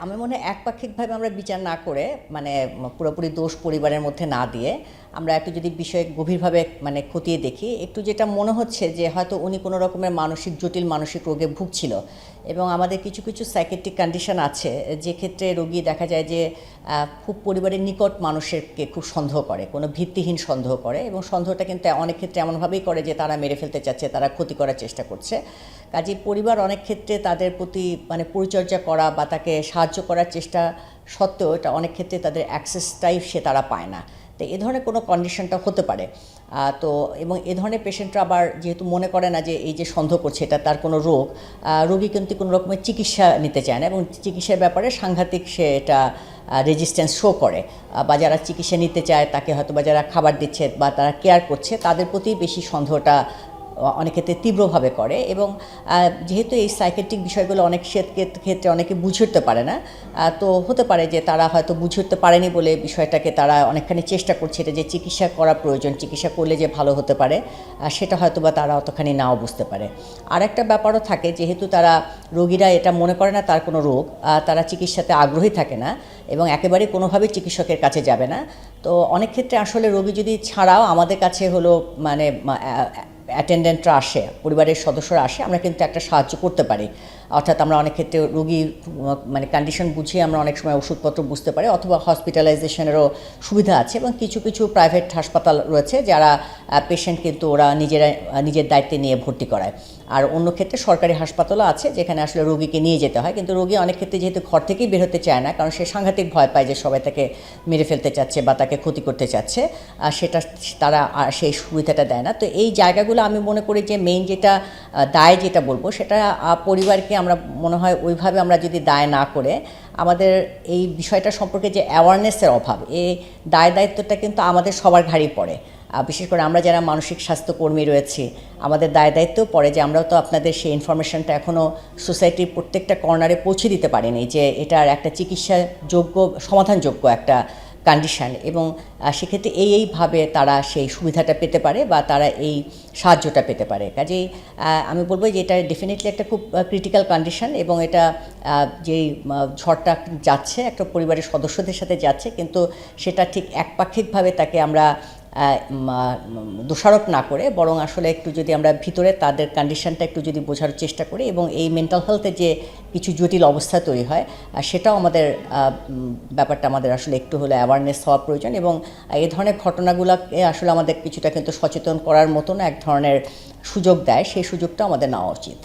আমার মনে হয় একপাক্ষিকভাবে আমরা বিচার না করে মানে পুরোপুরি দোষ পরিবারের মধ্যে না দিয়ে আমরা একটু যদি বিষয়ে গভীরভাবে মানে খতিয়ে দেখি, একটু যেটা মনে হচ্ছে যে হয়তো উনি কোনো রকমের জটিল মানসিক রোগে ভুগছিল এবং আমাদের কিছু কিছু সাইকিয়াট্রিক কন্ডিশন আছে যে ক্ষেত্রে রোগী দেখা যায় যে খুব পরিবারের নিকট মানুষেরকে খুব সন্দেহ করে, কোনো ভিত্তিহীন সন্দেহ করে এবং সন্দেহটা কিন্তু অনেক ক্ষেত্রে এমনভাবেই করে যে তারা মেরে ফেলতে চাচ্ছে, তারা ক্ষতি করার চেষ্টা করছে। কাজেই পরিবার অনেক ক্ষেত্রে তাদের প্রতি মানে পরিচর্যা করা বা তাকে সাহায্য করার চেষ্টা সত্ত্বেও এটা অনেক ক্ষেত্রে তাদের অ্যাক্সেসটাই তারা পায় না। তো এ ধরনের কোনো কন্ডিশনটা হতে পারে। তো এবং এ ধরনের পেশেন্টরা আবার যেহেতু মনে করে না যে এই যে সন্দেহ করছে এটা তার কোনো রোগ, রোগী কিন্তু কোনো রকমের চিকিৎসা নিতে চায় না এবং চিকিৎসার ব্যাপারে সাংঘাতিক সে এটা রেজিস্ট্যান্স শো করে, বা যারা চিকিৎসা নিতে চায় তাকে হয়তো বা যারা খাবার দিচ্ছে বা তারা কেয়ার করছে তাদের প্রতি বেশি সন্দেহটা অনেক ক্ষেত্রে তীব্রভাবে করে। এবং যেহেতু এই সাইকিয়াট্রিক বিষয়গুলো অনেক ক্ষেত্রে অনেকে বুঝে উঠতে পারে না, তো হতে পারে যে তারা হয়তো বুঝে উঠতে পারেনি বলে বিষয়টাকে তারা অনেকখানি চেষ্টা করছে এটা যে চিকিৎসা করা প্রয়োজন, চিকিৎসা করলে যে ভালো হতে পারে সেটা হয়তো বা তারা অতখানি নাও বুঝতে পারে। আর একটা ব্যাপারও থাকে, যেহেতু তারা রোগীরা এটা মনে করে না তার কোনো রোগ, তারা চিকিৎসাতে আগ্রহী থাকে না এবং একেবারেই কোনোভাবেই চিকিৎসকের কাছে যাবে না। তো অনেক ক্ষেত্রে আসলে রোগী যদি ছাড়াও আমাদের কাছে হলো মানে অ্যাটেন্ডেন্টরা আসে, পরিবারের সদস্যরা আসে, আমরা কিন্তু একটা সাহায্য করতে পারি। অর্থাৎ আমরা অনেক ক্ষেত্রে রোগীর মানে কন্ডিশন বুঝিয়ে আমরা অনেক সময় ওষুধপত্র বুঝতে পারি, অথবা হসপিটালাইজেশনেরও সুবিধা আছে এবং কিছু কিছু প্রাইভেট হাসপাতাল রয়েছে যারা পেশেন্ট কিন্তু ওরা নিজের দায়িত্বে নিয়ে ভর্তি করায়। আর অন্য ক্ষেত্রে সরকারি হাসপাতালও আছে যেখানে আসলে রোগীকে নিয়ে যেতে হয়, কিন্তু রোগী অনেক ক্ষেত্রে যেহেতু ঘর থেকেই বের হতে চায় না, কারণ সে সাংঘাতিক ভয় পায় যে সবাই তাকে মেরে ফেলতে চাচ্ছে বা তাকে ক্ষতি করতে চাচ্ছে, সেটা তারা সেই সুবিধাটা দেয় না। তো এই জায়গাগুলো আমি মনে করি যে মেইন যেটা দায় যেটা বলবো সেটা পরিবারকে আমরা মনে হয় ওইভাবে আমরা যদি দায় না করে আমাদের এই বিষয়টা সম্পর্কে যে অ্যাওয়ারনেসের অভাব, এই দায়িত্বটা কিন্তু আমাদের সবার ঘাড়েই পড়ে। বিশেষ করে আমরা যারা মানসিক স্বাস্থ্যকর্মী রয়েছি আমাদের দায়িত্বও পড়ে যে আমরাও তো আপনাদের সেই ইনফরমেশনটা এখনও সোসাইটির প্রত্যেকটা কর্নারে পৌঁছে দিতে পারিনি যে এটার একটা চিকিৎসাযোগ্য সমাধানযোগ্য একটা কন্ডিশন, এবং সেক্ষেত্রে এইভাবে তারা সেই সুবিধাটা পেতে পারে বা তারা এই সাহায্যটা পেতে পারে। কাজেই আমি বলবো যে এটা ডেফিনেটলি একটা খুব ক্রিটিক্যাল কন্ডিশন এবং এটা যেই ঝড়টা যাচ্ছে একটা পরিবারের সদস্যদের সাথে যাচ্ছে, কিন্তু সেটা ঠিক একপাক্ষিকভাবে তাকে আমরা দোষারোপ না করে বরং আসলে একটু যদি আমরা ভিতরে তাদের কন্ডিশনটা একটু যদি বোঝার চেষ্টা করি এবং এই মেন্টাল হেলথে যে কিছু জটিল অবস্থা তৈরি হয় সেটাও আমাদের ব্যাপারটা আমাদের আসলে একটু হলে অ্যাওয়ারনেস হওয়া প্রয়োজন। এবং এই ধরনের ঘটনাগুলোকে আসলে আমাদের কিছুটা কিন্তু সচেতন করার মতন এক ধরনের সুযোগ দেয়, সেই সুযোগটা আমাদের নেওয়া উচিত।